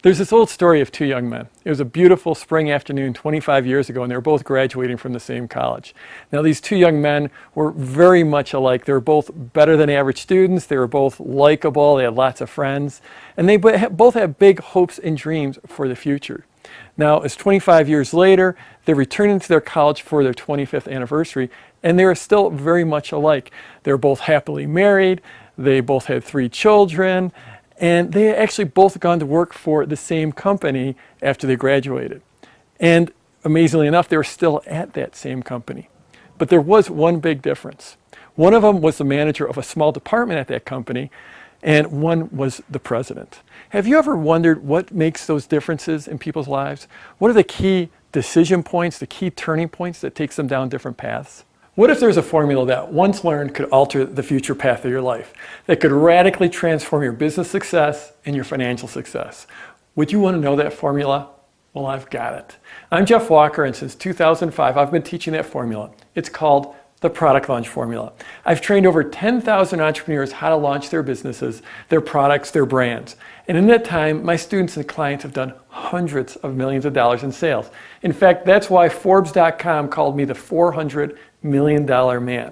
There's this old story of two young men. It was a beautiful spring afternoon 25 years ago, and they were both graduating from the same college. Now, these two young men were very much alike. They were both better than average students. They were both likable. They had lots of friends. And they both had big hopes and dreams for the future. Now, it's 25 years later. They're returning to their college for their 25th anniversary, and they are still very much alike. They were both happily married. They both had 3 children. And they actually both gone to work for the same company after they graduated. And amazingly enough, they were still at that same company. But there was one big difference. One of them was the manager of a small department at that company, and one was the president. Have you ever wondered what makes those differences in people's lives? What are the key decision points, the key turning points that takes them down different paths? What if there's a formula that, once learned, could alter the future path of your life, that could radically transform your business success and your financial success? Would you want to know that formula? Well, I've got it. I'm Jeff Walker, and since 2005, I've been teaching that formula. It's called the Product Launch Formula. I've trained over 10,000 entrepreneurs how to launch their businesses, their products, their brands. And in that time, my students and clients have done hundreds of millions of dollars in sales. In fact, that's why Forbes.com called me the $400 million man.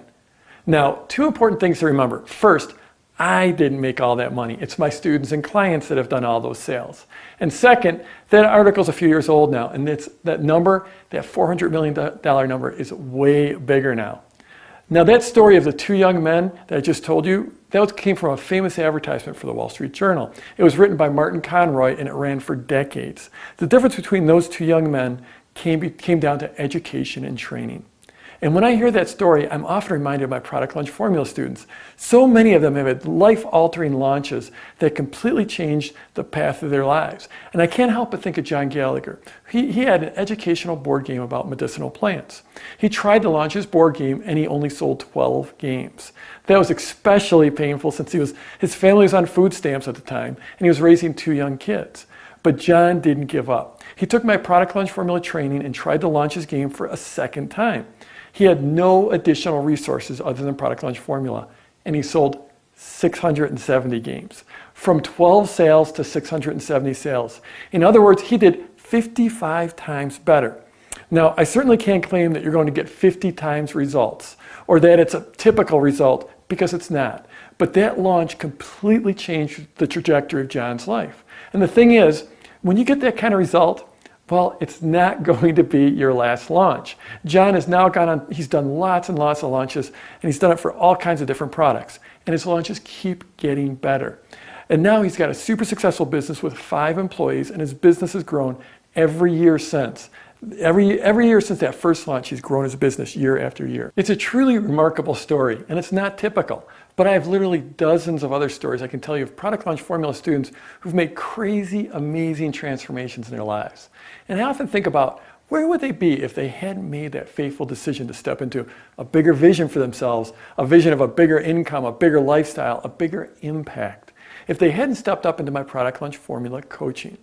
Now, 2 important things to remember. First, I didn't make all that money. It's my students and clients that have done all those sales. And second, that article's a few years old now, and that number, that $400 million number, is way bigger now. Now, that story of the 2 young men that I just told you, that came from a famous advertisement for the Wall Street Journal. It was written by Martin Conroy, and it ran for decades. The difference between those 2 young men came down to education and training. And when I hear that story, I'm often reminded of my Product Launch Formula students. So many of them have had life-altering launches that completely changed the path of their lives. And I can't help but think of John Gallagher. He had an educational board game about medicinal plants. He tried to launch his board game, and he only sold 12 games. That was especially painful since his family was on food stamps at the time, and he was raising 2 young kids. But John didn't give up. He took my Product Launch Formula training and tried to launch his game for a second time. He had no additional resources other than Product Launch Formula, and he sold 670 games. From 12 sales to 670 sales. In other words, he did 55 times better. Now, I certainly can't claim that you're going to get 50 times results, or that it's a typical result, because it's not. But that launch completely changed the trajectory of John's life. And the thing is, when you get that kind of result, well, it's not going to be your last launch. John has now gone on, he's done lots and lots of launches, and he's done it for all kinds of different products. And his launches keep getting better. And now he's got a super successful business with 5 employees, and his business has grown every year since. Every year since that first launch, he's grown his business year after year. It's a truly remarkable story, and it's not typical. But I have literally dozens of other stories I can tell you of Product Launch Formula students who've made crazy, amazing transformations in their lives. And I often think about, where would they be if they hadn't made that fateful decision to step into a bigger vision for themselves, a vision of a bigger income, a bigger lifestyle, a bigger impact, if they hadn't stepped up into my Product Launch Formula coaching?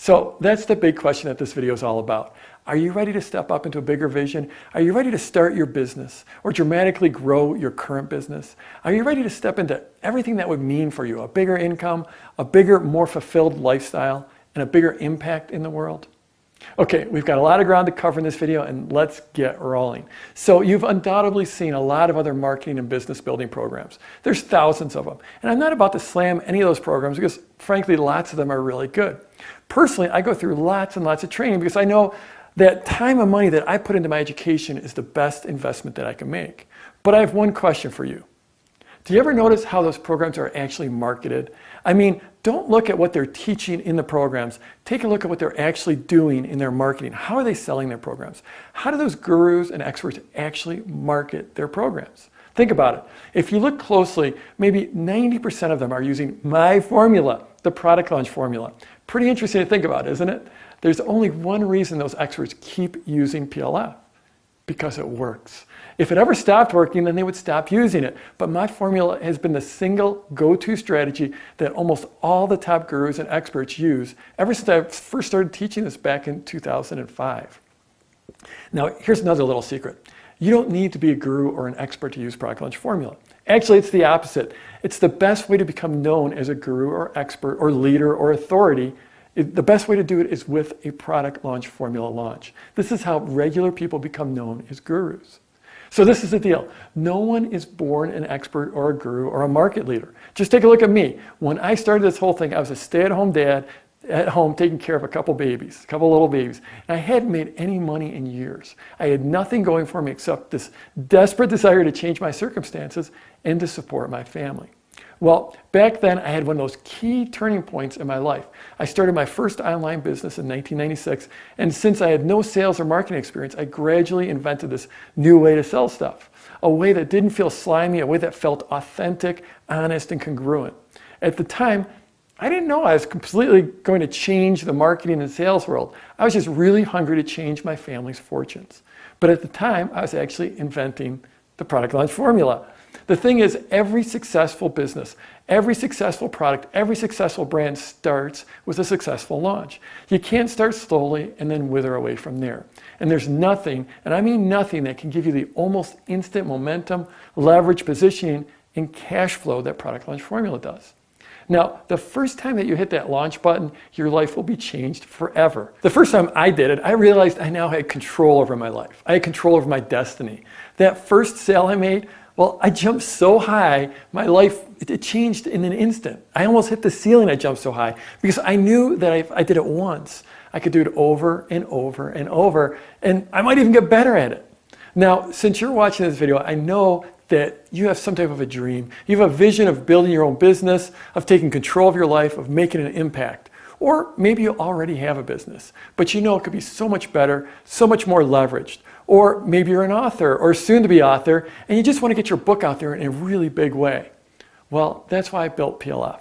So that's the big question that this video is all about. Are you ready to step up into a bigger vision? Are you ready to start your business or dramatically grow your current business? Are you ready to step into everything that would mean for you? A bigger income, a bigger, more fulfilled lifestyle, and a bigger impact in the world? Okay, we've got a lot of ground to cover in this video, and let's get rolling. So you've undoubtedly seen a lot of other marketing and business building programs. There's thousands of them. And I'm not about to slam any of those programs because, frankly, lots of them are really good. Personally, I go through lots and lots of training because I know that time and money that I put into my education is the best investment that I can make. But I have one question for you. Do you ever notice how those programs are actually marketed? I mean, don't look at what they're teaching in the programs. Take a look at what they're actually doing in their marketing. How are they selling their programs? How do those gurus and experts actually market their programs? Think about it. If you look closely, maybe 90% of them are using my formula, the Product Launch Formula. Pretty interesting to think about, isn't it? There's only one reason those experts keep using PLF. Because it works. If it ever stopped working, then they would stop using it. But my formula has been the single go-to strategy that almost all the top gurus and experts use ever since I first started teaching this back in 2005. Now, here's another little secret. You don't need to be a guru or an expert to use Product Launch Formula. Actually, it's the opposite. It's the best way to become known as a guru or expert or leader or authority The best way to do it is with a product launch formula launch. This is how regular people become known as gurus. So this is the deal. No one is born an expert or a guru or a market leader. Just take a look at me. When I started this whole thing, I was a stay-at-home dad at home taking care of a couple little babies. And I hadn't made any money in years. I had nothing going for me except this desperate desire to change my circumstances and to support my family. Well, back then I had one of those key turning points in my life. I started my first online business in 1996, and since I had no sales or marketing experience, I gradually invented this new way to sell stuff. A way that didn't feel slimy, a way that felt authentic, honest, and congruent. At the time, I didn't know I was completely going to change the marketing and sales world. I was just really hungry to change my family's fortunes. But at the time, I was actually inventing the product launch formula. The thing is, every successful business, every successful product, every successful brand starts with a successful launch. You can't start slowly and then wither away from there. And there's nothing, and I mean nothing, that can give you the almost instant momentum, leverage, positioning, and cash flow that product launch formula does. Now, the first time that you hit that launch button, your life will be changed forever. The first time I did it, I realized I now had control over my life. I had control over my destiny. That first sale I made, well, I jumped so high, my life, it changed in an instant. I almost hit the ceiling, I jumped so high, because I knew that if I did it once, I could do it over and over and over, and I might even get better at it. Now, since you're watching this video, I know that you have some type of a dream. You have a vision of building your own business, of taking control of your life, of making an impact. Or maybe you already have a business, but you know it could be so much better, so much more leveraged. Or maybe you're an author or soon to be author, and you just want to get your book out there in a really big way. Well, that's why I built PLF.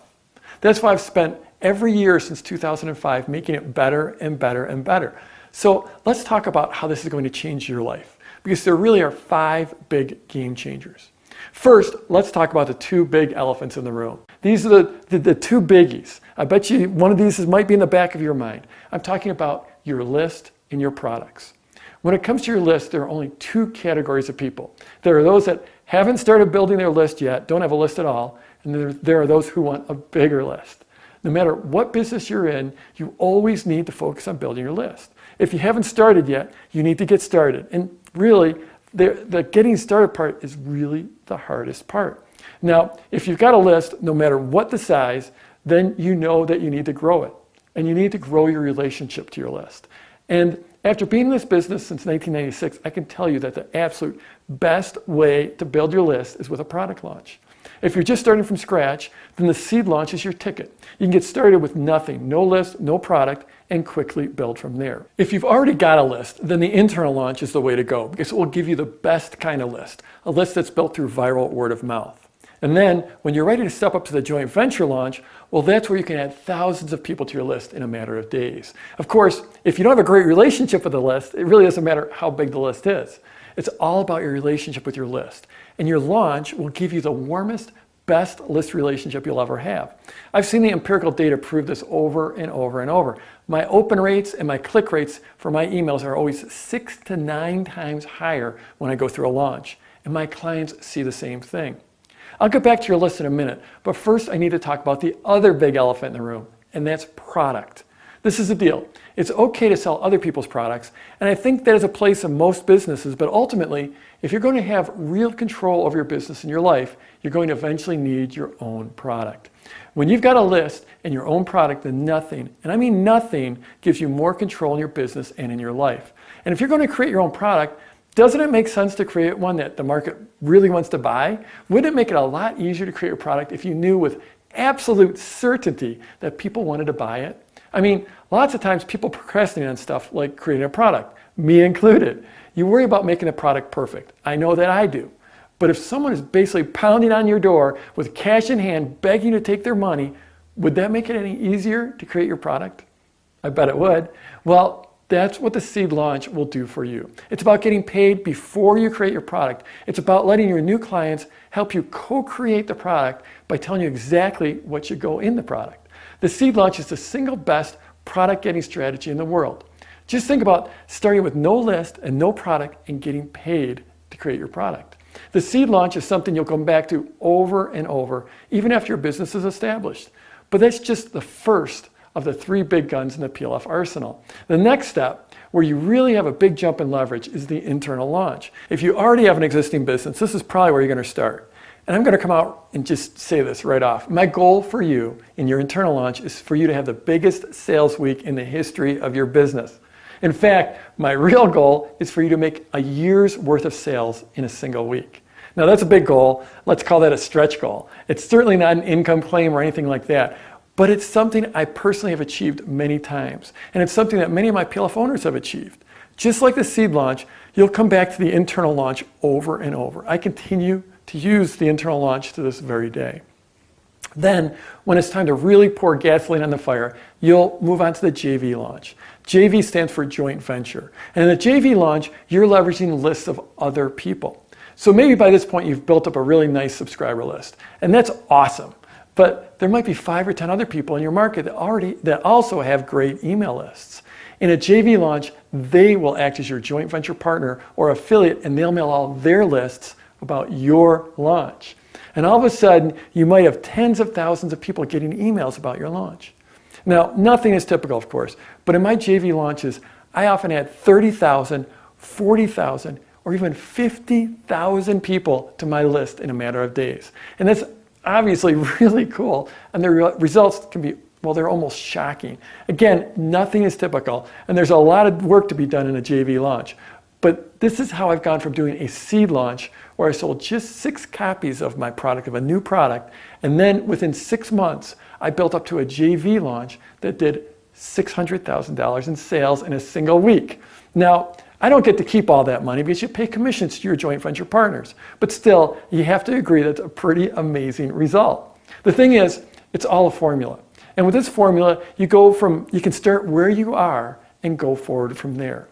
That's why I've spent every year since 2005 making it better and better and better. So let's talk about how this is going to change your life, because there really are 5 big game changers. First, let's talk about the 2 big elephants in the room. These are the 2 biggies. I bet you one of these might be in the back of your mind. I'm talking about your list and your products. When it comes to your list, there are only 2 categories of people. There are those that haven't started building their list yet, don't have a list at all, and there are those who want a bigger list. No matter what business you're in, you always need to focus on building your list. If you haven't started yet, you need to get started. And really, the getting started part is really the hardest part. Now, if you've got a list, no matter what the size, then you know that you need to grow it. And you need to grow your relationship to your list. And after being in this business since 1996, I can tell you that the absolute best way to build your list is with a product launch. If you're just starting from scratch, then the seed launch is your ticket. You can get started with nothing, no list, no product, and quickly build from there. If you've already got a list, then the internal launch is the way to go, because it will give you the best kind of list, a list that's built through viral word of mouth. And then when you're ready to step up to the joint venture launch, well, that's where you can add thousands of people to your list in a matter of days. Of course, if you don't have a great relationship with the list, it really doesn't matter how big the list is. It's all about your relationship with your list. And your launch will give you the warmest, best list relationship you'll ever have. I've seen the empirical data prove this over and over and over. My open rates and my click rates for my emails are always 6 to 9 times higher when I go through a launch. And my clients see the same thing. I'll get back to your list in a minute, but first I need to talk about the other big elephant in the room, and that's product. This is the deal. It's okay to sell other people's products, and I think that is a place in most businesses, but ultimately, if you're going to have real control over your business and your life, you're going to eventually need your own product. When you've got a list and your own product, then nothing, and I mean nothing, gives you more control in your business and in your life. And if you're going to create your own product, doesn't it make sense to create one that the market really wants to buy? Wouldn't it make it a lot easier to create a product if you knew with absolute certainty that people wanted to buy it? I mean, lots of times people procrastinate on stuff like creating a product, me included. You worry about making the product perfect. I know that I do. But if someone is basically pounding on your door with cash in hand, begging to take their money, would that make it any easier to create your product? I bet it would. Well, that's what the seed launch will do for you. It's about getting paid before you create your product. It's about letting your new clients help you co-create the product by telling you exactly what should go in the product. The seed launch is the single best product getting strategy in the world. Just think about starting with no list and no product and getting paid to create your product. The seed launch is something you'll come back to over and over, even after your business is established. But that's just the first of the 3 big guns in the PLF arsenal. The next step, where you really have a big jump in leverage, is the internal launch. If you already have an existing business, this is probably where you're going to start. And I'm going to come out and just say this right off. My goal for you in your internal launch is for you to have the biggest sales week in the history of your business. In fact, my real goal is for you to make a year's worth of sales in a single week. Now that's a big goal. Let's call that a stretch goal. It's certainly not an income claim or anything like that, but it's something I personally have achieved many times. And it's something that many of my PLF owners have achieved. Just like the seed launch, you'll come back to the internal launch over and over. I continue to use the internal launch to this very day. Then, when it's time to really pour gasoline on the fire, you'll move on to the JV launch. JV stands for joint venture. And in the JV launch, you're leveraging lists of other people. So maybe by this point, you've built up a really nice subscriber list. And that's awesome. But there might be 5 or 10 other people in your market that also have great email lists. In a JV launch, they will act as your joint venture partner or affiliate, and they'll mail all their lists about your launch. And all of a sudden, you might have tens of thousands of people getting emails about your launch. Now, nothing is typical, of course, but in my JV launches, I often had 30,000, 40,000, or even 50,000 people to my list in a matter of days. And that's obviously really cool, and the results can be, well, they're almost shocking. Again, nothing is typical, and there's a lot of work to be done in a JV launch. But this is how I've gone from doing a seed launch where I sold just 6 copies of my product, of a new product, and then within 6 months, I built up to a JV launch that did $600,000 in sales in a single week. Now, I don't get to keep all that money because you pay commissions to your joint venture partners. But still, you have to agree that's a pretty amazing result. The thing is, it's all a formula. And with this formula, you can start where you are and go forward from there.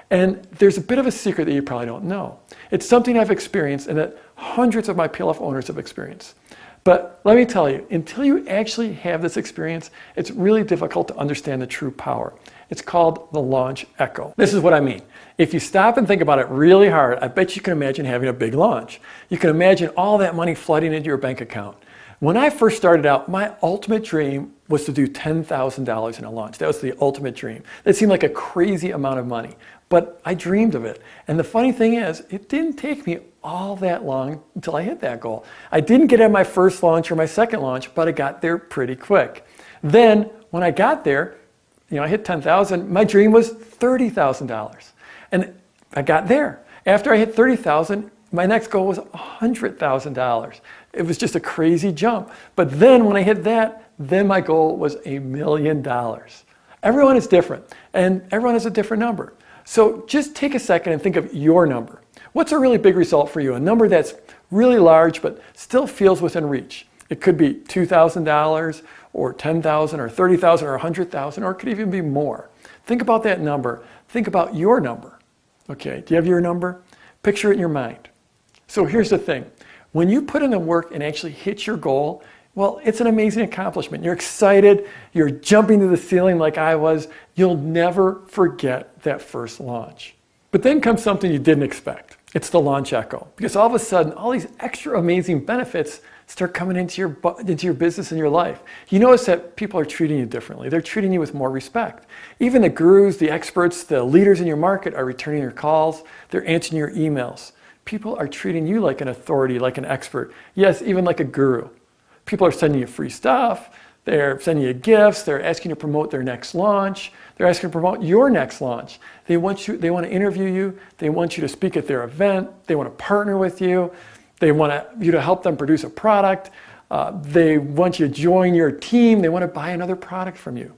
And there's a bit of a secret that you probably don't know. It's something I've experienced and that hundreds of my PLF owners have experienced. But let me tell you, until you actually have this experience, it's really difficult to understand the true power. It's called the launch echo. This is what I mean. If you stop and think about it really hard, I bet you can imagine having a big launch. You can imagine all that money flooding into your bank account. When I first started out, my ultimate dream was to do $10,000 in a launch. That was the ultimate dream. That seemed like a crazy amount of money, but I dreamed of it. And the funny thing is, it didn't take me all that long until I hit that goal. I didn't get at my first launch or my second launch, but I got there pretty quick. Then, when I got there, I hit 10,000, my dream was $30,000. And I got there. After I hit 30,000, my next goal was $100,000. It was just a crazy jump. But then when I hit that, then my goal was $1 million. Everyone is different, and everyone has a different number. So just take a second and think of your number. What's a really big result for you? A number that's really large but still feels within reach. It could be $2,000 or $10,000 or $30,000 or $100,000, or it could even be more. Think about that number. Think about your number. Okay, do you have your number? Picture it in your mind. So here's the thing. When you put in the work and actually hit your goal, well, it's an amazing accomplishment. You're excited. You're jumping to the ceiling like I was. You'll never forget that first launch. But then comes something you didn't expect. It's the launch echo. Because all of a sudden, all these extra amazing benefits start coming into your business and your life. You notice that people are treating you differently. They're treating you with more respect. Even the gurus, the experts, the leaders in your market are returning your calls. They're answering your emails. People are treating you like an authority, like an expert. Yes, even like a guru. People are sending you free stuff. They're sending you gifts. They're asking you to promote their next launch. They're asking to promote your next launch. They want to interview you. They want you to speak at their event. They want to partner with you. They want you to help them produce a product. They want you to join your team. They want to buy another product from you.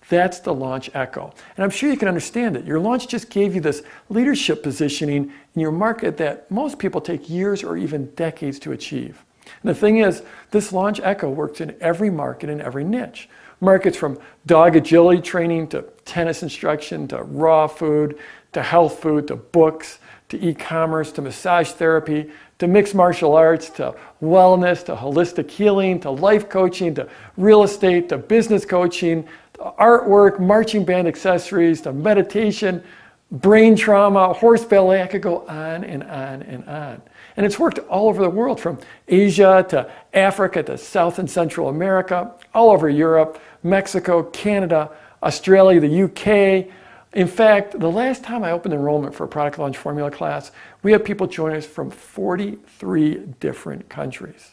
That's the launch echo. And I'm sure you can understand it. Your launch just gave you this leadership positioning in your market that most people take years or even decades to achieve. And the thing is, this launch echo works in every market and every niche. Markets from dog agility training to tennis instruction to raw food to health food to books to e-commerce to massage therapy to mixed martial arts to wellness to holistic healing to life coaching to real estate to business coaching, to artwork, marching band accessories to meditation. brain trauma, horse ballet. I could go on and on and on. And it's worked all over the world, from Asia to Africa to South and Central America, all over Europe, Mexico, Canada, Australia, the UK. In fact, the last time I opened enrollment for a product launch formula class, we had people join us from 43 different countries.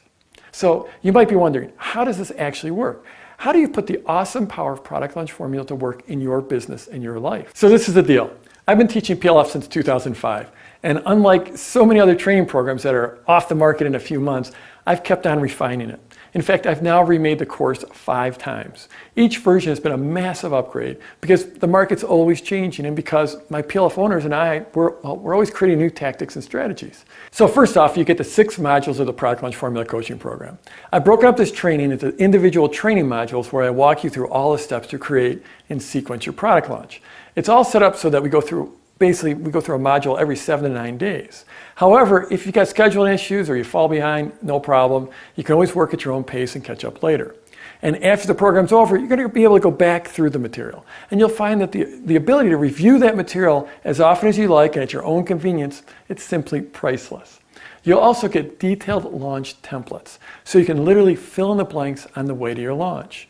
So you might be wondering, how does this actually work? How do you put the awesome power of product launch formula to work in your business and your life? So this is the deal. I've been teaching PLF since 2005. And unlike so many other training programs that are off the market in a few months, I've kept on refining it. In fact, I've now remade the course 5 times. Each version has been a massive upgrade because the market's always changing, and because my PLF owners and I, we're always creating new tactics and strategies. So first off, you get the 6 modules of the Product Launch Formula Coaching Program. I've broken up this training into individual training modules where I walk you through all the steps to create and sequence your product launch. It's all set up so that we go through a module every 7 to 9 days. However, if you've got scheduling issues or you fall behind, no problem. You can always work at your own pace and catch up later. And after the program's over, you're going to be able to go back through the material. And you'll find that the ability to review that material as often as you like and at your own convenience, it's simply priceless. You'll also get detailed launch templates, so you can literally fill in the blanks on the way to your launch.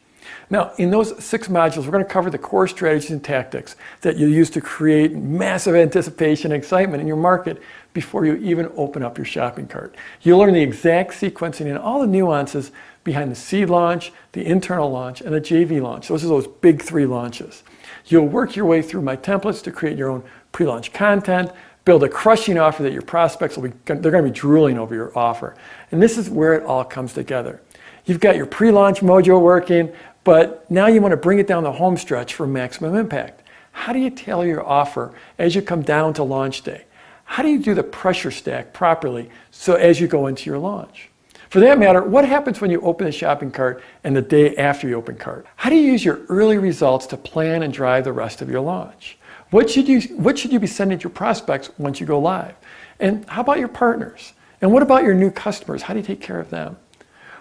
Now, in those 6 modules, we're going to cover the core strategies and tactics that you use to create massive anticipation and excitement in your market before you even open up your shopping cart. You'll learn the exact sequencing and all the nuances behind the seed launch, the internal launch, and the JV launch. Those are those big 3 launches. You'll work your way through my templates to create your own pre-launch content, build a crushing offer that your prospects they're going to be drooling over your offer. And this is where it all comes together. You've got your pre-launch mojo working, but now you want to bring it down the home stretch for maximum impact. How do you tailor your offer as you come down to launch day? How do you do the pressure stack properly so as you go into your launch? For that matter, what happens when you open the shopping cart and the day after you open cart? How do you use your early results to plan and drive the rest of your launch? What should you be sending to your prospects once you go live? And how about your partners? And what about your new customers? How do you take care of them?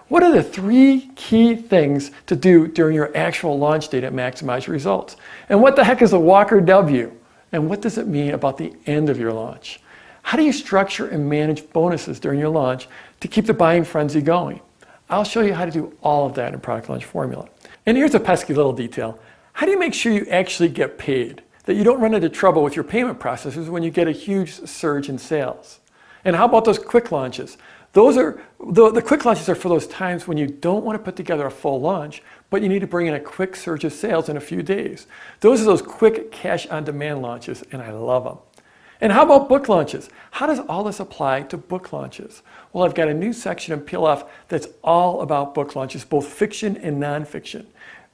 What are the 3 key things to do during your actual launch day to maximize your results? And what the heck is a Walker W? And what does it mean about the end of your launch? How do you structure and manage bonuses during your launch to keep the buying frenzy going? I'll show you how to do all of that in Product Launch Formula. And here's a pesky little detail. How do you make sure you actually get paid? That you don't run into trouble with your payment processors when you get a huge surge in sales? And how about those quick launches? The quick launches are for those times when you don't want to put together a full launch, but you need to bring in a quick surge of sales in a few days. Those are those quick cash-on-demand launches, and I love them. And how about book launches? How does all this apply to book launches? Well, I've got a new section in PLF that's all about book launches, both fiction and nonfiction.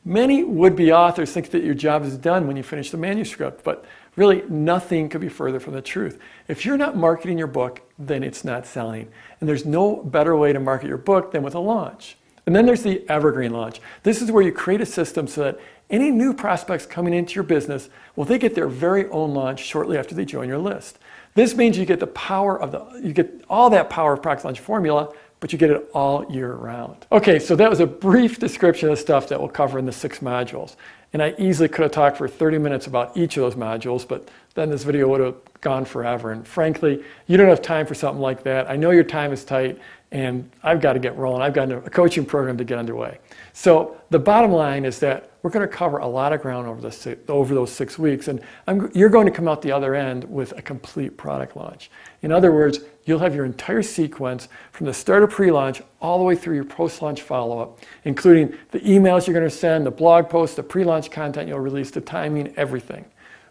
Many would-be authors think that your job is done when you finish the manuscript, but really nothing could be further from the truth. If you're not marketing your book, then it's not selling. And there's no better way to market your book than with a launch. And then there's the evergreen launch. This is where you create a system so that any new prospects coming into your business, well, they get their very own launch shortly after they join your list. This means you get you get all that power of Product Launch Formula, but you get it all year round. Okay, so that was a brief description of the stuff that we'll cover in the 6 modules. And I easily could have talked for 30 minutes about each of those modules, but then this video would have gone forever. And frankly, you don't have time for something like that. I know your time is tight, and I've got to get rolling. I've got a coaching program to get underway. So the bottom line is that we're going to cover a lot of ground over those 6 weeks, and you're going to come out the other end with a complete product launch. In other words, you'll have your entire sequence from the start of pre-launch all the way through your post-launch follow-up, including the emails you're going to send, the blog posts, the pre-launch content you'll release, the timing, everything.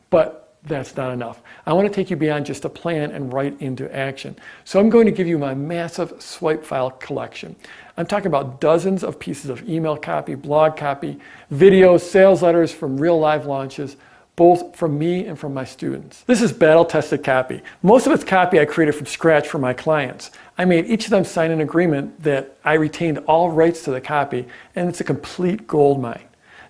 But that's not enough. I want to take you beyond just a plan and right into action. So I'm going to give you my massive swipe file collection. I'm talking about dozens of pieces of email copy, blog copy, videos, sales letters from real live launches, both from me and from my students. This is battle-tested copy. Most of it's copy I created from scratch for my clients. I made each of them sign an agreement that I retained all rights to the copy, and it's a complete gold mine.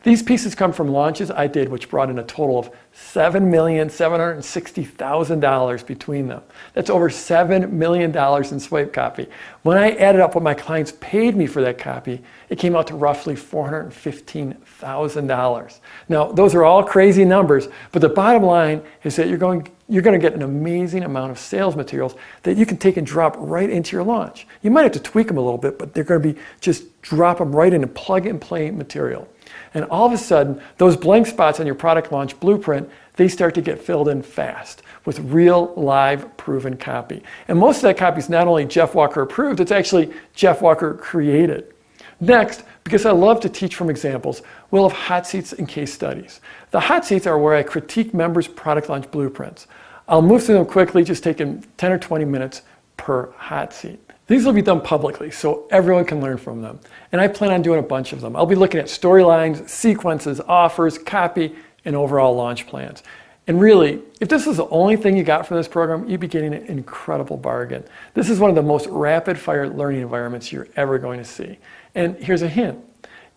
These pieces come from launches I did, which brought in a total of $7,760,000 between them. That's over $7 million in swipe copy. When I added up what my clients paid me for that copy, it came out to roughly $415,000. Now, those are all crazy numbers, but the bottom line is that you're going to get an amazing amount of sales materials that you can take and drop right into your launch. You might have to tweak them a little bit, but they're going to be just drop them right in and plug and play material. And all of a sudden, those blank spots on your product launch blueprint, they start to get filled in fast with real, live, proven copy. And most of that copy is not only Jeff Walker approved, it's actually Jeff Walker created. Next, because I love to teach from examples, we'll have hot seats and case studies. The hot seats are where I critique members' product launch blueprints. I'll move through them quickly, just taking 10 or 20 minutes per hot seat. These will be done publicly, so everyone can learn from them. And I plan on doing a bunch of them. I'll be looking at storylines, sequences, offers, copy, and overall launch plans. And really, if this is the only thing you got from this program, you'd be getting an incredible bargain. This is one of the most rapid-fire learning environments you're ever going to see. And here's a hint.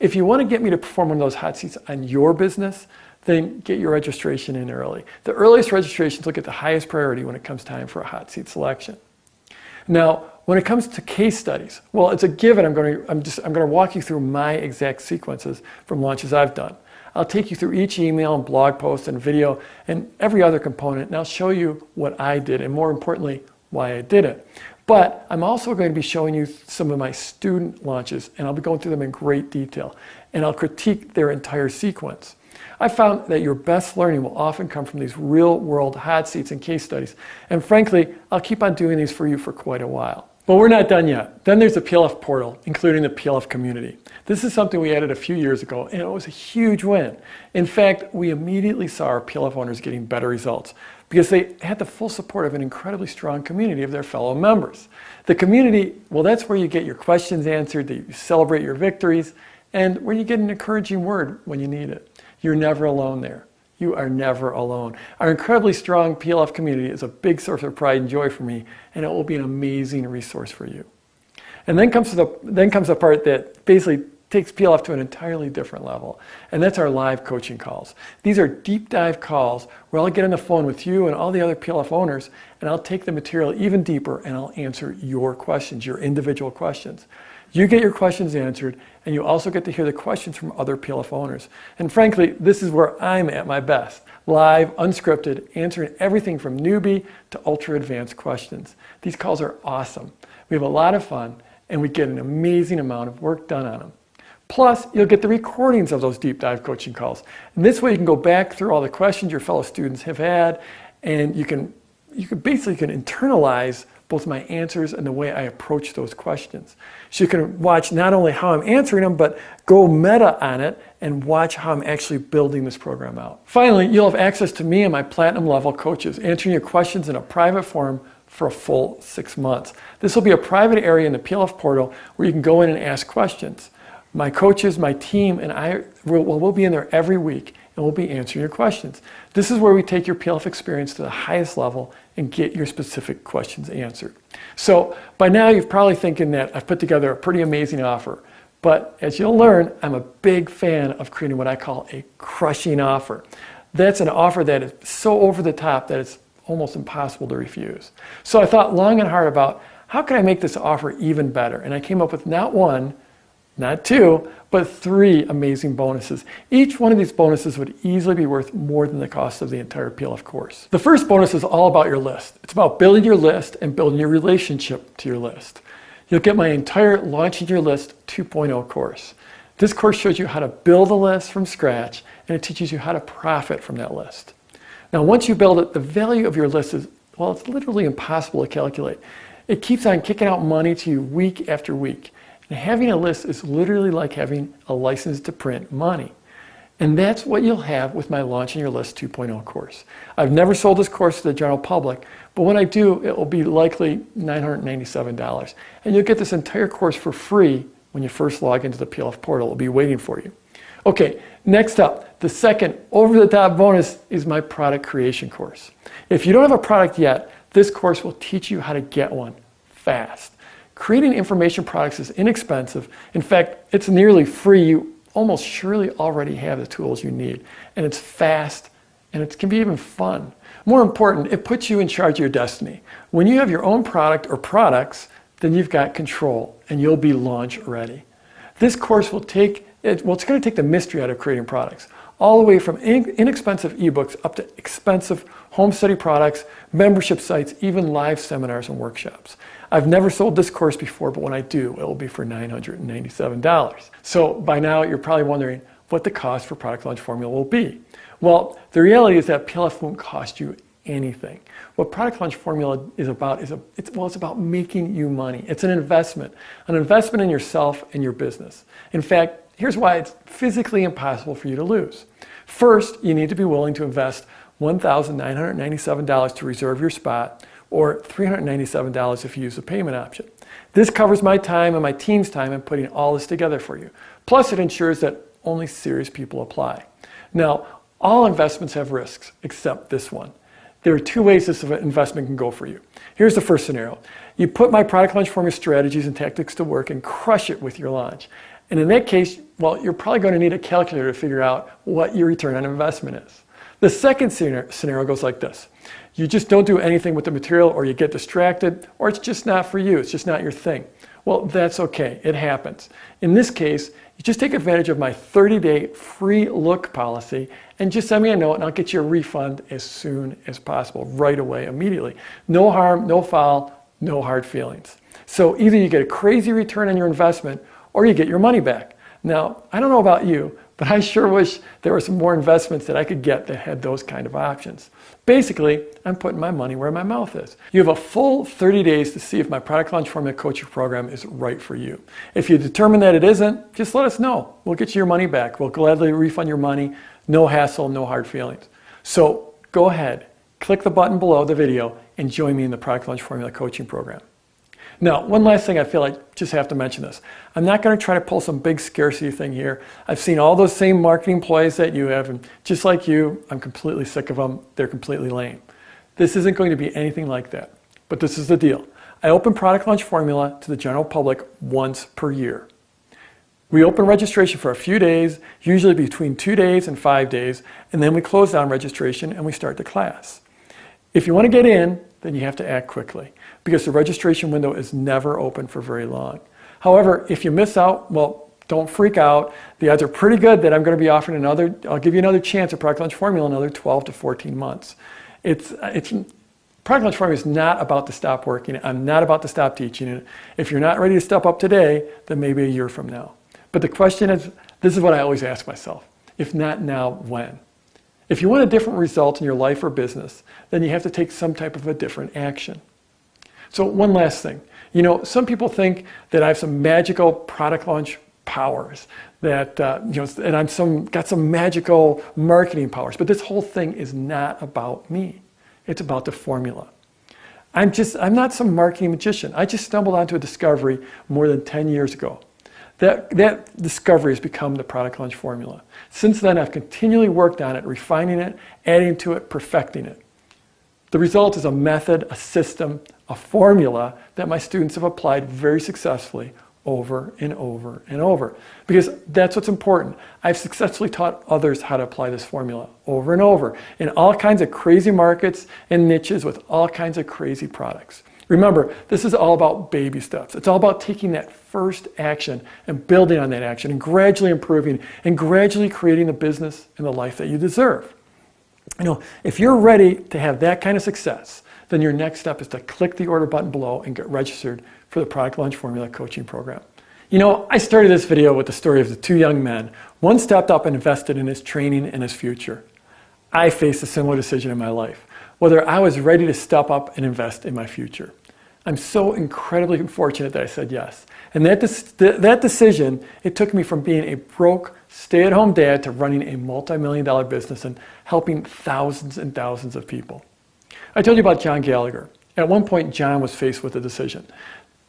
If you want to get me to perform one of those hot seats on your business, then get your registration in early. The earliest registrations will get the highest priority when it comes time for a hot seat selection. Now, when it comes to case studies, well, it's a given. I'm going to walk you through my exact sequences from launches I've done. I'll take you through each email and blog post and video and every other component, and I'll show you what I did and, more importantly, why I did it. But I'm also going to be showing you some of my student launches, and I'll be going through them in great detail, and I'll critique their entire sequence. I found that your best learning will often come from these real-world hot seats and case studies, and frankly, I'll keep on doing these for you for quite a while. But we're not done yet. Then there's the PLF portal, including the PLF community. This is something we added a few years ago, and it was a huge win. In fact, we immediately saw our PLF owners getting better results because they had the full support of an incredibly strong community of their fellow members. The community, well, that's where you get your questions answered, that you celebrate your victories, and where you get an encouraging word when you need it. You're never alone there. You are never alone. Our incredibly strong PLF community is a big source of pride and joy for me, and it will be an amazing resource for you. And then comes the part that basically takes PLF to an entirely different level, and that's our live coaching calls. These are deep dive calls where I'll get on the phone with you and all the other PLF owners, and I'll take the material even deeper, and I'll answer your questions, your individual questions. You get your questions answered, and you also get to hear the questions from other PLF owners. And frankly, this is where I'm at my best. Live, unscripted, answering everything from newbie to ultra advanced questions. These calls are awesome. We have a lot of fun, and we get an amazing amount of work done on them. Plus, you'll get the recordings of those deep dive coaching calls. And this way you can go back through all the questions your fellow students have had, and you can basically internalize both my answers and the way I approach those questions. So you can watch not only how I'm answering them, but go meta on it and watch how I'm actually building this program out. Finally, you'll have access to me and my platinum level coaches answering your questions in a private forum for a full 6 months. This will be a private area in the PLF portal where you can go in and ask questions. My coaches, my team, and I will be in there every week, and we'll be answering your questions. This is where we take your PLF experience to the highest level and get your specific questions answered. So by now you're probably thinking that I've put together a pretty amazing offer, but as you'll learn, I'm a big fan of creating what I call a crushing offer. That's an offer that is so over the top that it's almost impossible to refuse. So I thought long and hard about how can I make this offer even better, and I came up with not one, not two, but 3 amazing bonuses. Each one of these bonuses would easily be worth more than the cost of the entire PLF course. The first bonus is all about your list. It's about building your list and building your relationship to your list. You'll get my entire Launching Your List 2.0 course. This course shows you how to build a list from scratch, and it teaches you how to profit from that list. Now, once you build it, the value of your list is, well, it's literally impossible to calculate. It keeps on kicking out money to you week after week. And having a list is literally like having a license to print money. And that's what you'll have with my Launching Your List 2.0 course. I've never sold this course to the general public, but when I do, it will be likely $997. And you'll get this entire course for free when you first log into the PLF portal. It will be waiting for you. Okay, next up, the second over-the-top bonus is my product creation course. If you don't have a product yet, this course will teach you how to get one fast. Creating information products is inexpensive. In fact, it's nearly free. You almost surely already have the tools you need. And it's fast, and it can be even fun. More important, it puts you in charge of your destiny. When you have your own product or products, then you've got control, and you'll be launch ready. This course will it's going to take the mystery out of creating products, all the way from inexpensive ebooks up to expensive home study products, membership sites, even live seminars and workshops. I've never sold this course before, but when I do, it will be for $997. So by now, you're probably wondering what the cost for Product Launch Formula will be. Well, the reality is that PLF won't cost you anything. What Product Launch Formula is about it's about making you money. It's an investment in yourself and your business. In fact, here's why it's physically impossible for you to lose. First, you need to be willing to invest $1,997 to reserve your spot, or $397 if you use the payment option. This covers my time and my team's time in putting all this together for you. Plus, it ensures that only serious people apply. Now, all investments have risks, except this one. There are two ways this investment can go for you. Here's the first scenario. You put my Product Launch Formula strategies and tactics to work and crush it with your launch. And in that case, well, you're probably going to need a calculator to figure out what your return on investment is. The second scenario goes like this. You just don't do anything with the material, or you get distracted, or it's just not for you. It's just not your thing. Well, that's okay. It happens. In this case, you just take advantage of my 30-day free look policy and just send me a note, and I'll get you a refund as soon as possible, right away, immediately. No harm, no foul, no hard feelings. So either you get a crazy return on your investment, or you get your money back. Now, I don't know about you, but I sure wish there were some more investments that I could get that had those kind of options. Basically, I'm putting my money where my mouth is. You have a full 30 days to see if my Product Launch Formula coaching program is right for you. If you determine that it isn't, just let us know. We'll get you your money back. We'll gladly refund your money. No hassle, no hard feelings. So go ahead, click the button below the video and join me in the Product Launch Formula coaching program. Now, one last thing I feel like just have to mention this. I'm not going to try to pull some big scarcity thing here. I've seen all those same marketing ploys that you have, and just like you, I'm completely sick of them. They're completely lame. This isn't going to be anything like that. But this is the deal. I open Product Launch Formula to the general public once per year. We open registration for a few days, usually between 2 days and 5 days, and then we close down registration and we start the class. If you want to get in, then you have to act quickly, because the registration window is never open for very long. However, if you miss out, well, don't freak out. The odds are pretty good that I'm going to be offering I'll give you another chance at Product Launch Formula in another 12 to 14 months. Product Launch Formula is not about to stop working. I'm not about to stop teaching it. If you're not ready to step up today, then maybe a year from now. But the question is, this is what I always ask myself. If not now, when? If you want a different result in your life or business, then you have to take some type of a different action. So one last thing. You know, some people think that I have some magical product launch powers, that and got some magical marketing powers. But this whole thing is not about me. It's about the formula. I'm not some marketing magician. I just stumbled onto a discovery more than 10 years ago. That discovery has become the Product Launch Formula. Since then, I've continually worked on it, refining it, adding to it, perfecting it. The result is a method, a system, a formula that my students have applied very successfully over and over and over. Because that's what's important. I've successfully taught others how to apply this formula over and over in all kinds of crazy markets and niches with all kinds of crazy products. Remember, this is all about baby steps. It's all about taking that first action and building on that action and gradually improving and gradually creating the business and the life that you deserve. You know, if you're ready to have that kind of success, then your next step is to click the order button below and get registered for the Product Launch Formula coaching program. You know, I started this video with the story of the two young men. One stepped up and invested in his training and his future. I faced a similar decision in my life, whether I was ready to step up and invest in my future. I'm so incredibly fortunate that I said yes. And that decision, it took me from being a broke, stay-at-home dad to running a multi-million-dollar business and helping thousands and thousands of people. I told you about John Gallagher. At one point, John was faced with a decision.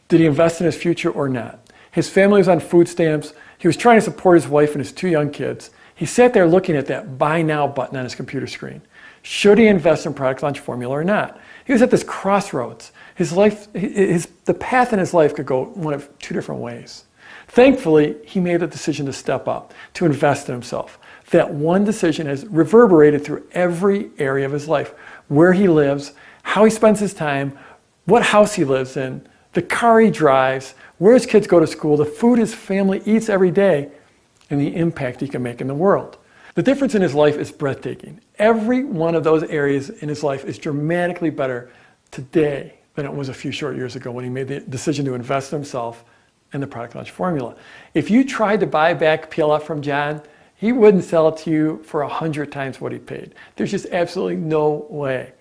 Did he invest in his future or not? His family was on food stamps. He was trying to support his wife and his two young kids. He sat there looking at that Buy Now button on his computer screen. Should he invest in Product Launch Formula or not? He was at this crossroads. The path in his life could go one of two different ways. Thankfully, he made a decision to step up, to invest in himself. That one decision has reverberated through every area of his life. Where he lives, how he spends his time, what house he lives in, the car he drives, where his kids go to school, the food his family eats every day, and the impact he can make in the world. The difference in his life is breathtaking. Every one of those areas in his life is dramatically better today than it was a few short years ago when he made the decision to invest in himself and the product launch formula. If you tried to buy back PLF from John, he wouldn't sell it to you for 100 times what he paid. There's just absolutely no way.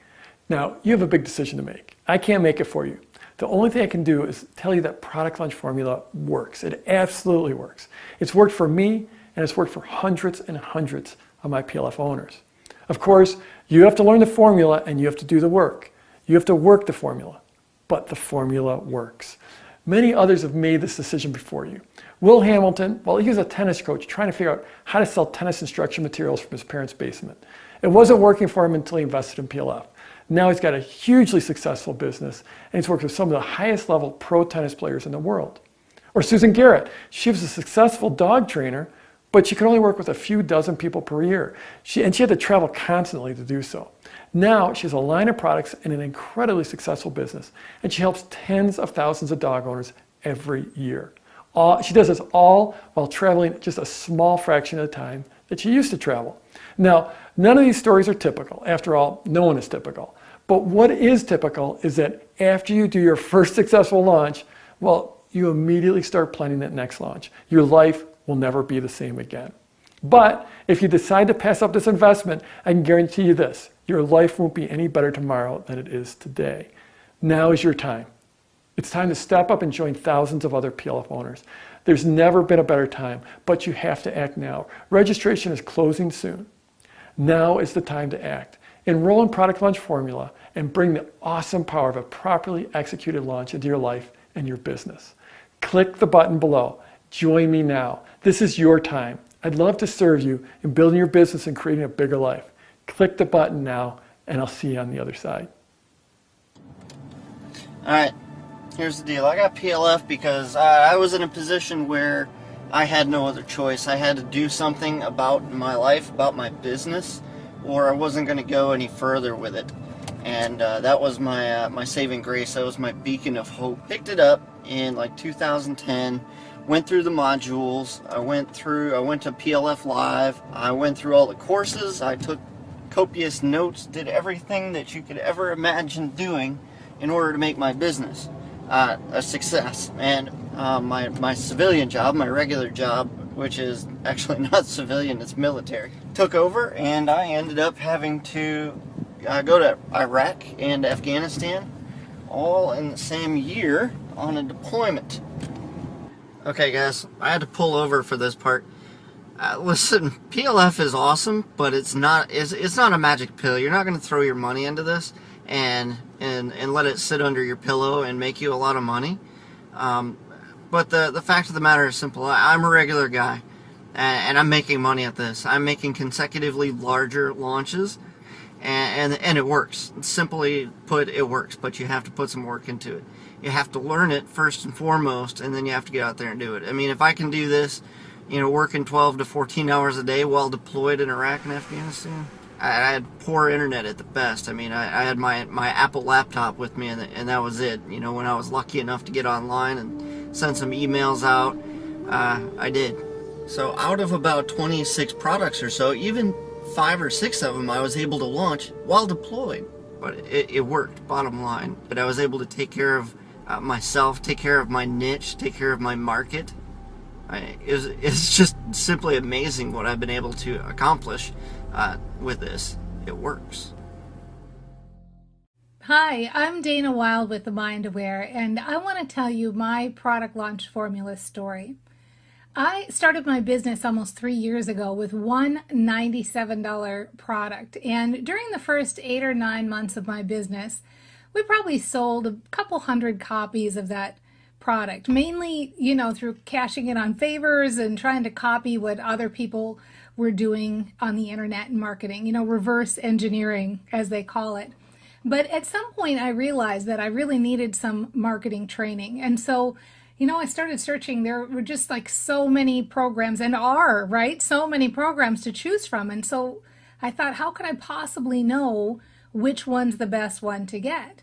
Now, you have a big decision to make. I can't make it for you. The only thing I can do is tell you that product launch formula works. It absolutely works. It's worked for me, and it's worked for hundreds and hundreds of my PLF owners. Of course, you have to learn the formula and you have to do the work. You have to work the formula, but the formula works. Many others have made this decision before you. Will Hamilton, well, he was a tennis coach trying to figure out how to sell tennis instruction materials from his parents' basement. It wasn't working for him until he invested in PLF. Now he's got a hugely successful business and he's worked with some of the highest level pro tennis players in the world. Or Susan Garrett, she was a successful dog trainer, but she could only work with a few dozen people per year. She had to travel constantly to do so. Now she has a line of products and an incredibly successful business, and she helps tens of thousands of dog owners every year. She does this all while traveling just a small fraction of the time that she used to travel. Now, none of these stories are typical. After all, no one is typical. But what is typical is that after you do your first successful launch, well, you immediately start planning that next launch. Your life will never be the same again. But if you decide to pass up this investment, I can guarantee you this, your life won't be any better tomorrow than it is today. Now is your time. It's time to step up and join thousands of other PLF owners. There's never been a better time, but you have to act now. Registration is closing soon. Now is the time to act. Enroll in Product Launch Formula and bring the awesome power of a properly executed launch into your life and your business. Click the button below. Join me now. This is your time. I'd love to serve you in building your business and creating a bigger life. Click the button now, and I'll see you on the other side. All right, here's the deal. I got PLF because I was in a position where I had no other choice. I had to do something about my life, about my business, or I wasn't going to go any further with it. And that was my my saving grace. That was my beacon of hope. Picked it up in like 2010. Went through the modules. I went to PLF Live. I went through all the courses. I took copious notes. Did everything that you could ever imagine doing in order to make my business a success. And my civilian job, my regular job, which is actually not civilian, it's military, took over, and I ended up having to go to Iraq and Afghanistan all in the same year on a deployment. Okay guys, I had to pull over for this part. Listen, PLF is awesome, but it's not a magic pill. You're not going to throw your money into this and let it sit under your pillow and make you a lot of money. But the fact of the matter is simple. I'm a regular guy, and I'm making money at this. I'm making consecutively larger launches, and it works. Simply put, it works, but you have to put some work into it. You have to learn it first and foremost, and then you have to get out there and do it. I mean, if I can do this, you know, working 12 to 14 hours a day while deployed in Iraq and Afghanistan, I had poor internet at the best. I mean, I had my Apple laptop with me, and that was it. You know, when I was lucky enough to get online and send some emails out, I did. So out of about 26 products or so, even 5 or 6 of them I was able to launch while deployed. But it worked, bottom line. But I was able to take care of myself, take care of my niche, take care of my market. It's just simply amazing what I've been able to accomplish with this. It works. Hi, I'm Dana Wild with The Mind Aware, and I want to tell you my product launch formula story. I started my business almost 3 years ago with one $97 product, and during the first 8 or 9 months of my business, we probably sold a couple hundred copies of that product, mainly, you know, through cashing it on favors and trying to copy what other people were doing on the internet and marketing, you know, reverse engineering, as they call it. But at some point I realized that I really needed some marketing training. And so, I started searching. There were just like so many programs, and are, right? So many programs to choose from. And so I thought, how could I possibly know which one's the best one to get?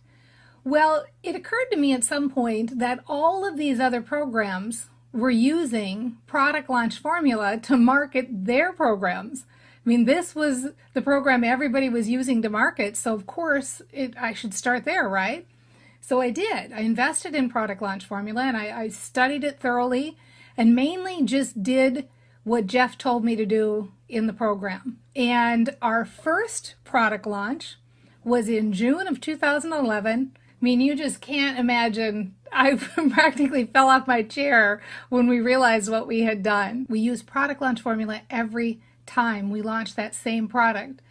Well, it occurred to me at some point that all of these other programs were using Product Launch Formula to market their programs. I mean, this was the program everybody was using to market, so of course I should start there, right? So I did. I invested in Product Launch Formula, and I studied it thoroughly, and mainly just did what Jeff told me to do in the program. And our first product launch was in June of 2011. I mean, you just can't imagine. I practically fell off my chair when we realized what we had done. We use Product Launch Formula every time we launch that same product.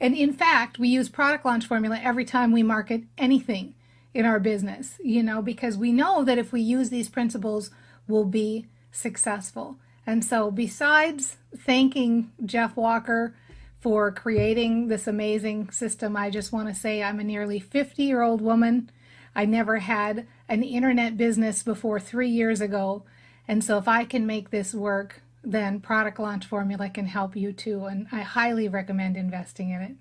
And in fact, we use Product Launch Formula every time we market anything in our business, because we know that if we use these principles, we'll be successful. And so besides thanking Jeff Walker for creating this amazing system, I just want to say I'm a nearly 50-year-old woman. I never had an internet business before 3 years ago. And so if I can make this work, then Product Launch Formula can help you too. And I highly recommend investing in it.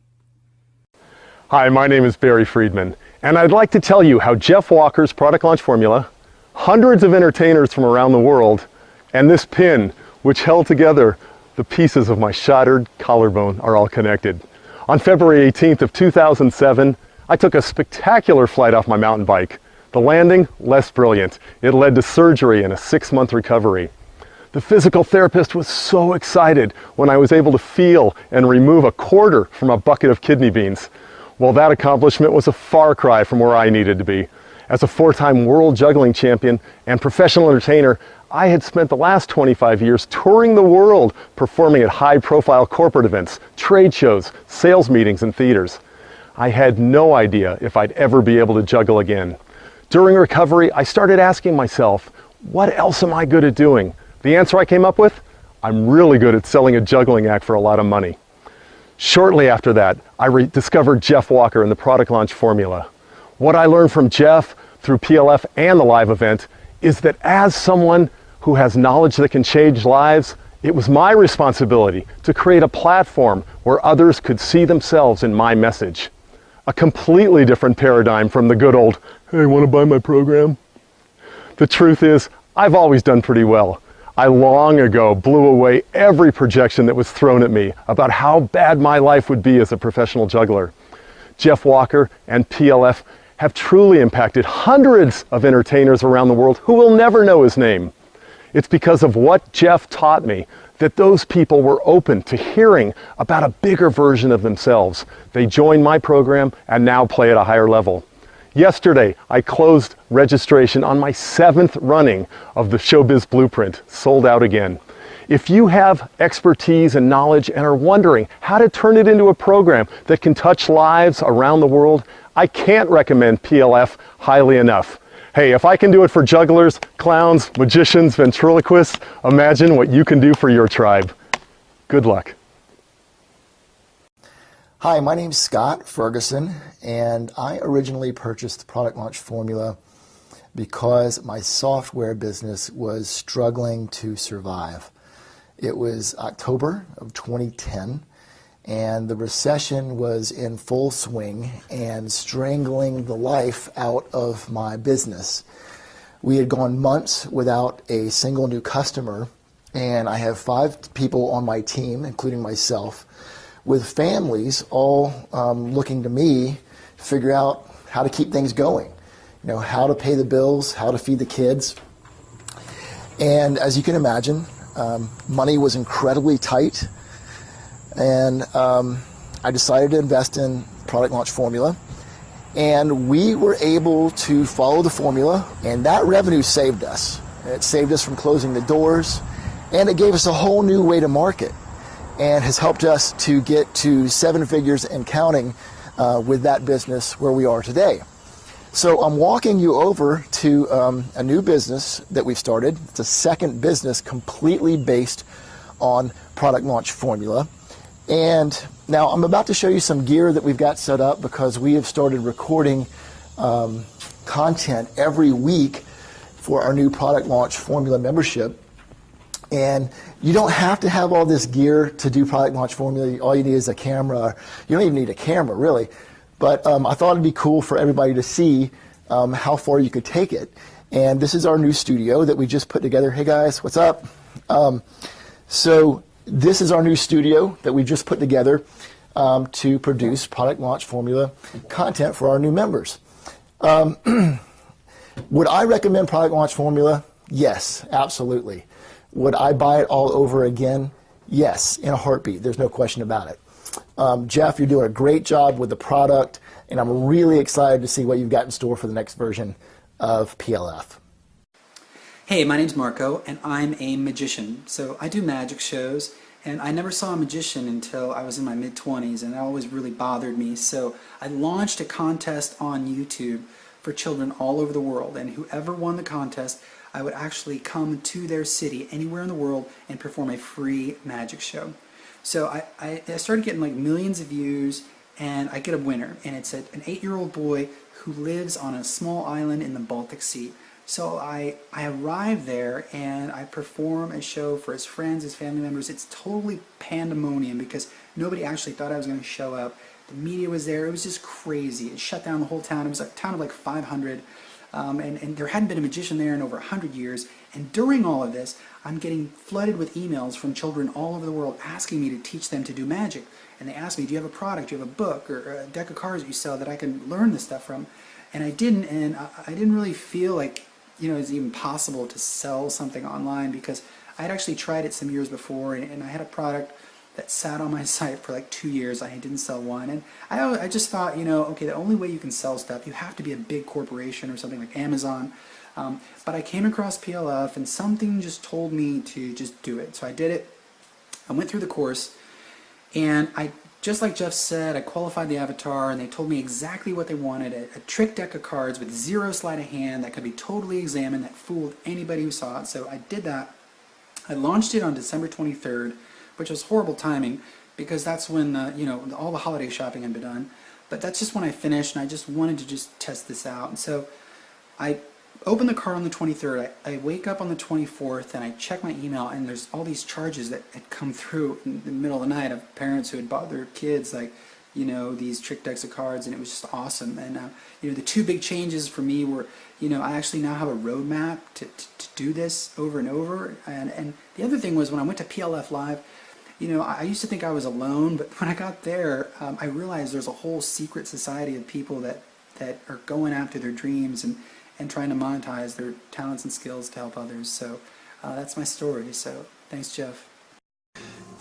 Hi, my name is Barry Friedman, and I'd like to tell you how Jeff Walker's Product Launch Formula, hundreds of entertainers from around the world, and this pin, which held together the pieces of my shattered collarbone, are all connected. On February 18th of 2007, I took a spectacular flight off my mountain bike. The landing, less brilliant. It led to surgery and a 6-month recovery. The physical therapist was so excited when I was able to feel and remove a quarter from a bucket of kidney beans. Well, that accomplishment was a far cry from where I needed to be. As a 4-time world juggling champion and professional entertainer, I had spent the last 25 years touring the world, performing at high-profile corporate events, trade shows, sales meetings, and theaters. I had no idea if I'd ever be able to juggle again. During recovery, I started asking myself, what else am I good at doing? The answer I came up with? I'm really good at selling a juggling act for a lot of money. Shortly after that, I discovered Jeff Walker and the Product Launch Formula. What I learned from Jeff through PLF and the live event is that as someone who has knowledge that can change lives, it was my responsibility to create a platform where others could see themselves in my message. A completely different paradigm from the good old, hey, want to buy my program? The truth is, I've always done pretty well. I long ago blew away every projection that was thrown at me about how bad my life would be as a professional juggler. Jeff Walker and PLF have truly impacted hundreds of entertainers around the world who will never know his name. It's because of what Jeff taught me that those people were open to hearing about a bigger version of themselves. They joined my program and now play at a higher level. Yesterday, I closed registration on my 7th running of the Showbiz Blueprint, sold out again. If you have expertise and knowledge and are wondering how to turn it into a program that can touch lives around the world, I can't recommend PLF highly enough. Hey, if I can do it for jugglers, clowns, magicians, ventriloquists, imagine what you can do for your tribe. Good luck. Hi, my name's Scott Ferguson, and I originally purchased the Product Launch Formula because my software business was struggling to survive. It was October of 2010, and the recession was in full swing and strangling the life out of my business. We had gone months without a single new customer, and I have 5 people on my team, including myself, with families all looking to me to figure out how to keep things going. How to pay the bills, how to feed the kids. And as you can imagine, money was incredibly tight. And I decided to invest in Product Launch Formula. And we were able to follow the formula, and that revenue saved us. It saved us from closing the doors, and it gave us a whole new way to market, and has helped us to get to 7 figures and counting with that business where we are today. So I'm walking you over to a new business that we've started. It's a second business completely based on Product Launch Formula. And now I'm about to show you some gear that we've got set up because we have started recording content every week for our new product launch formula membership. And you don't have to have all this gear to do product launch formula. All you need is a camera. You don't even need a camera, really. But I thought it'd be cool for everybody to see how far you could take it. And this is our new studio that we just put together. Hey guys, what's up? So this is our new studio that we just put together to produce product launch formula content for our new members. Would I recommend product launch formula? Yes, absolutely. Would I buy it all over again? Yes, in a heartbeat. There's no question about it. Jeff, you're doing a great job with the product, and I'm really excited to see what you've got in store for the next version of PLF. Hey, my name's Marco, and I'm a magician. So I do magic shows, and I never saw a magician until I was in my mid-20s, and it always really bothered me. So I launched a contest on YouTube for children all over the world, and whoever won the contest, I would actually come to their city, anywhere in the world, and perform a free magic show. So I started getting like millions of views, and I get a winner, and it's an 8-year-old boy who lives on a small island in the Baltic Sea. So I arrive there, and I perform a show for his friends, his family members. It's totally pandemonium because nobody actually thought I was going to show up. The media was there. It was just crazy. It shut down the whole town. It was a town of like 500. And there hadn't been a magician there in over 100 years. And during all of this, I'm getting flooded with emails from children all over the world asking me to teach them to do magic. And they ask me, do you have a product, do you have a book, or a deck of cards that you sell that I can learn this stuff from? And I didn't, and I didn't really feel like, you know, it's even possible to sell something online because I had actually tried it some years before, and I had a product that sat on my site for like 2 years. I didn't sell one, and I just thought, you know, okay, the only way you can sell stuff, you have to be a big corporation or something like Amazon. But I came across PLF, and something just told me to just do it. So I did it. I went through the course, and just like Jeff said, I qualified the avatar, and they told me exactly what they wanted, a trick deck of cards with 0 sleight of hand that could be totally examined, that fooled anybody who saw it. So I did that. I launched it on December 23rd, which was horrible timing because that's when you know, all the holiday shopping had been done. But that's just when I finished, and I just wanted to just test this out. And so I opened the cart on the 23rd. I wake up on the 24th, and I check my email, and there's all these charges that had come through in the middle of the night of parents who had bought their kids, like, you know, these trick decks of cards, and it was just awesome. And you know, the 2 big changes for me were, you know, I actually now have a roadmap to do this over and over. And the other thing was, when I went to PLF Live, you know, I used to think I was alone, but when I got there, I realized there's a whole secret society of people that are going after their dreams and trying to monetize their talents and skills to help others. So that's my story. So thanks, Jeff.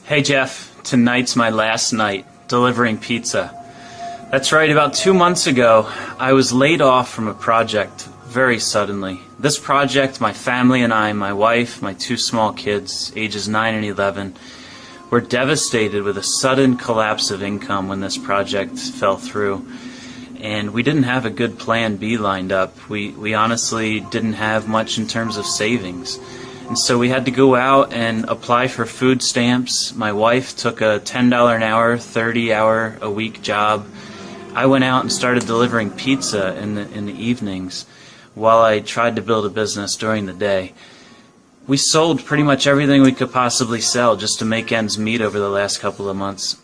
Hey Jeff, tonight's my last night delivering pizza. That's right, about 2 months ago, I was laid off from a project very suddenly. This project, my family and I, my wife, my 2 small kids, ages 9 and 11, were devastated with a sudden collapse of income when this project fell through. And we didn't have a good plan B lined up. We honestly didn't have much in terms of savings. And so we had to go out and apply for food stamps. My wife took a $10 an hour, 30-hour a week job. I went out and started delivering pizza in the evenings while I tried to build a business during the day. We sold pretty much everything we could possibly sell just to make ends meet over the last couple of months.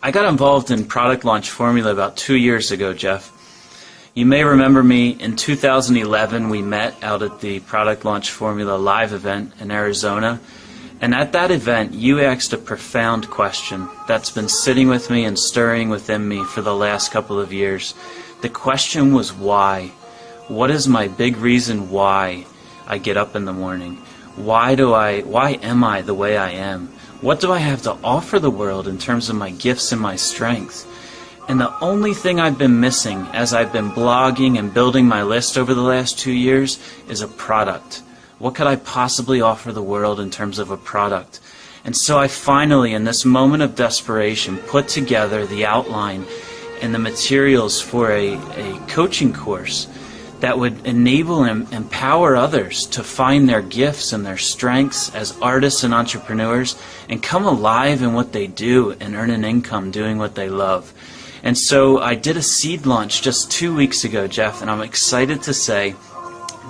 I got involved in Product Launch Formula about 2 years ago, Jeff. You may remember me. In 2011, we met out at the Product Launch Formula Live event in Arizona. And at that event, you asked a profound question that's been sitting with me and stirring within me for the last couple of years. The question was why? What is my big reason why I get up in the morning? Why am I the way I am? What do I have to offer the world in terms of my gifts and my strengths? And the only thing I've been missing as I've been blogging and building my list over the last 2 years is a product. What could I possibly offer the world in terms of a product? And so I finally, in this moment of desperation, put together the outline and the materials for a coaching course that would enable and empower others to find their gifts and their strengths as artists and entrepreneurs and come alive in what they do and earn an income doing what they love. And so I did a seed launch just 2 weeks ago, Jeff, and I'm excited to say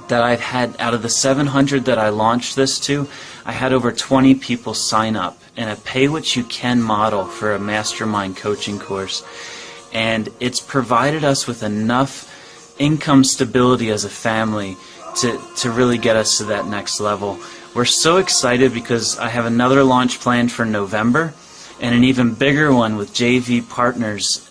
that I've had, out of the 700 that I launched this to, I had over 20 people sign up in a pay-what-you-can model for a mastermind coaching course. And it's provided us with enough income stability as a family to really get us to that next level. We're so excited because I have another launch planned for November and an even bigger one with JV partners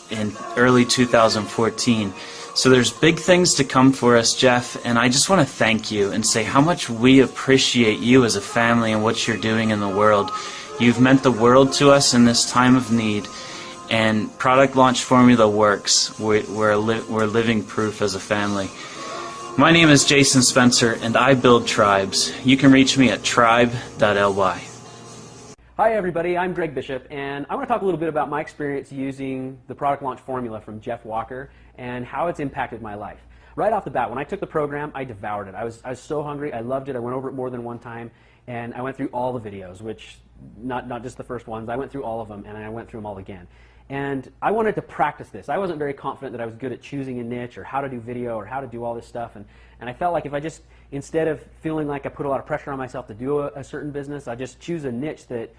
in early 2014. So there's big things to come for us, Jeff, and I just want to thank you and say how much we appreciate you as a family and what you're doing in the world. You've meant the world to us in this time of need, and Product Launch Formula works. We're living proof as a family. My name is Jason Spencer, and I build tribes. You can reach me at tribe.ly. Hi everybody, I'm Greg Bishop, and I want to talk a little bit about my experience using the Product Launch Formula from Jeff Walker and how it's impacted my life. Right off the bat, when I took the program, I devoured it. I was so hungry, I loved it, I went over it more than one time, and I went through all the videos, which, not just the first ones, I went through all of them, and I went through them all again. And I wanted to practice this. I wasn't very confident that I was good at choosing a niche or how to do video or how to do all this stuff, and I felt like if I just, instead of feeling like I put a lot of pressure on myself to do a certain business, I just choose a niche that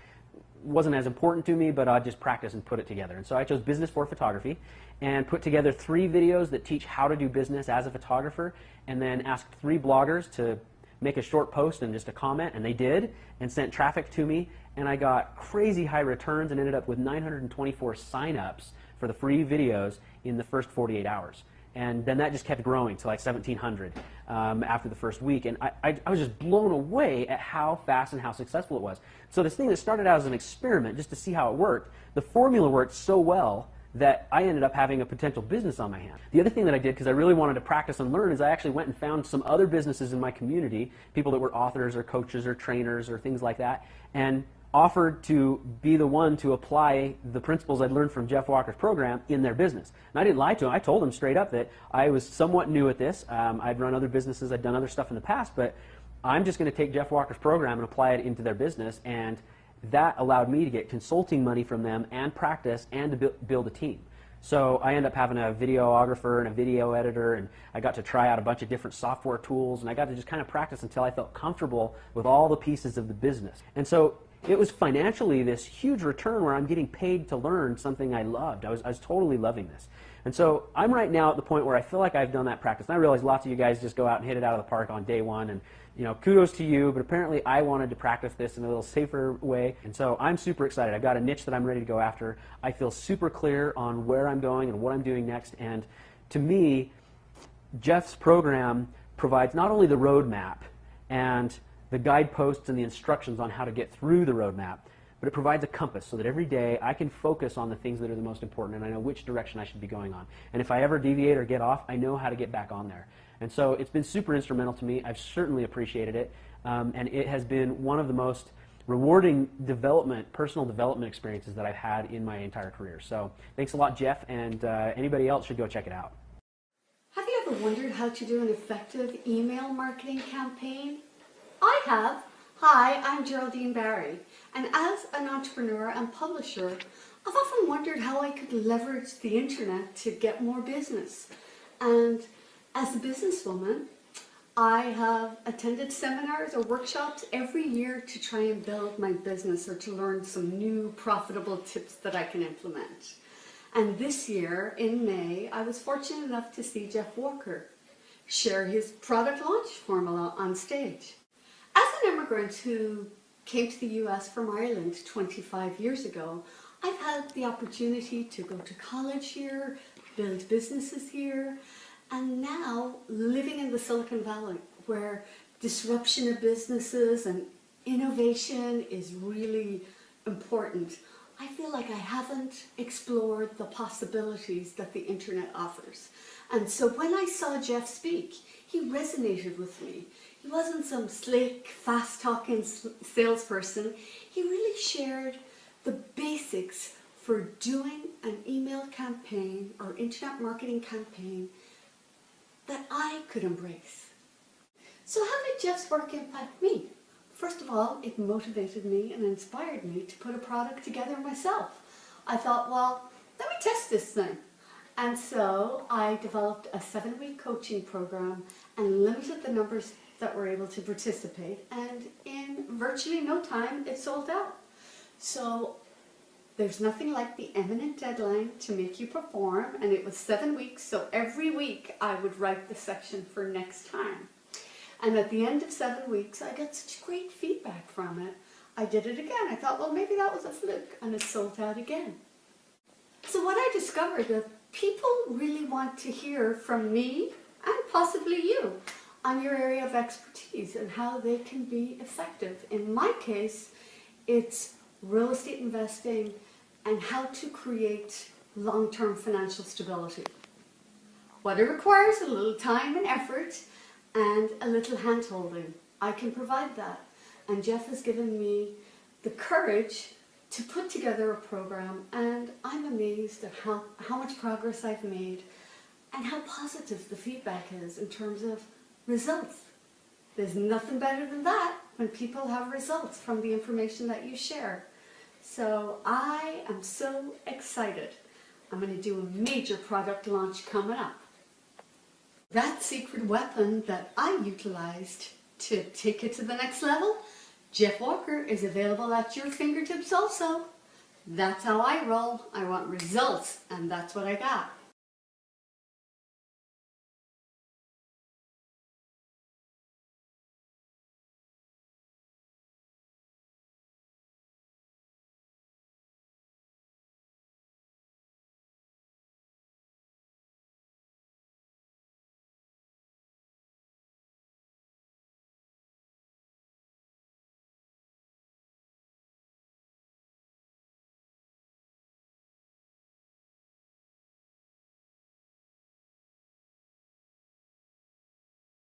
wasn't as important to me, but I'd just practice and put it together. And so I chose business for photography and put together 3 videos that teach how to do business as a photographer, and then asked 3 bloggers to make a short post and just a comment, and they did, and sent traffic to me, and I got crazy high returns and ended up with 924 sign-ups for the free videos in the first 48 hours. And then that just kept growing to like 1,700 after the first week. And I was just blown away at how fast and how successful it was. So this thing that started out as an experiment just to see how it worked, the formula worked so well that I ended up having a potential business on my hands. The other thing that I did, because I really wanted to practice and learn, is I actually went and found some other businesses in my community, people that were authors or coaches or trainers or things like that, and offered to be the one to apply the principles I'd learned from Jeff Walker's program in their business. And I didn't lie to him. I told him straight up that I was somewhat new at this. I'd run other businesses. I'd done other stuff in the past, but I'm just going to take Jeff Walker's program and apply it into their business, and that allowed me to get consulting money from them and practice and to build a team. So I ended up having a videographer and a video editor, and I got to try out a bunch of different software tools, and I got to just kind of practice until I felt comfortable with all the pieces of the business. And so it was financially this huge return where I'm getting paid to learn something I loved. I was totally loving this. And so I'm right now at the point where I feel like I've done that practice. And I realize lots of you guys just go out and hit it out of the park on day one, and kudos to you, but apparently I wanted to practice this in a little safer way. And so I'm super excited. I've got a niche that I'm ready to go after. I feel super clear on where I'm going and what I'm doing next. And to me, Jeff's program provides not only the roadmap and the guideposts and the instructions on how to get through the roadmap, but it provides a compass so that every day I can focus on the things that are the most important, and I know which direction I should be going on. And if I ever deviate or get off, I know how to get back on there. And so it's been super instrumental to me. I've certainly appreciated it, and it has been one of the most rewarding personal development experiences that I've had in my entire career. So thanks a lot, Jeff, and anybody else should go check it out. Have you ever wondered how to do an effective email marketing campaign? I have. Hi, I'm Geraldine Barry, and as an entrepreneur and publisher, I've often wondered how I could leverage the internet to get more business. And as a businesswoman, I have attended seminars or workshops every year to try and build my business or to learn some new profitable tips that I can implement. And this year, in May, I was fortunate enough to see Jeff Walker share his product launch formula on stage. As an immigrant who came to the US from Ireland 25 years ago, I've had the opportunity to go to college here, build businesses here, and now living in the Silicon Valley, where disruption of businesses and innovation is really important, I feel like I haven't explored the possibilities that the internet offers. And so when I saw Jeff speak, he resonated with me. He wasn't some slick, fast-talking salesperson. He really shared the basics for doing an email campaign or internet marketing campaign that I could embrace. So how did Jeff's work impact me? First of all, it motivated me and inspired me to put a product together myself. I thought, well, let me test this thing. And so I developed a 7-week coaching program and limited the numbers that were able to participate. And in virtually no time, it sold out. So there's nothing like the imminent deadline to make you perform. And it was 7 weeks. So every week I would write the section for next time. And at the end of 7 weeks, I got such great feedback from it. I did it again. I thought, well, maybe that was a fluke. And it sold out again. So what I discovered that people really want to hear from me and possibly you on your area of expertise and how they can be effective. In my case, it's real estate investing and how to create long-term financial stability. What it requires a little time and effort and a little hand-holding. I can provide that. And Jeff has given me the courage to put together a program, and I'm amazed at how much progress I've made and how positive the feedback is in terms of results. There's nothing better than that when people have results from the information that you share. So I am so excited. I'm going to do a major product launch coming up. That secret weapon that I utilized to take it to the next level, Jeff Walker, is available at your fingertips also. That's how I roll. I want results, and that's what I got.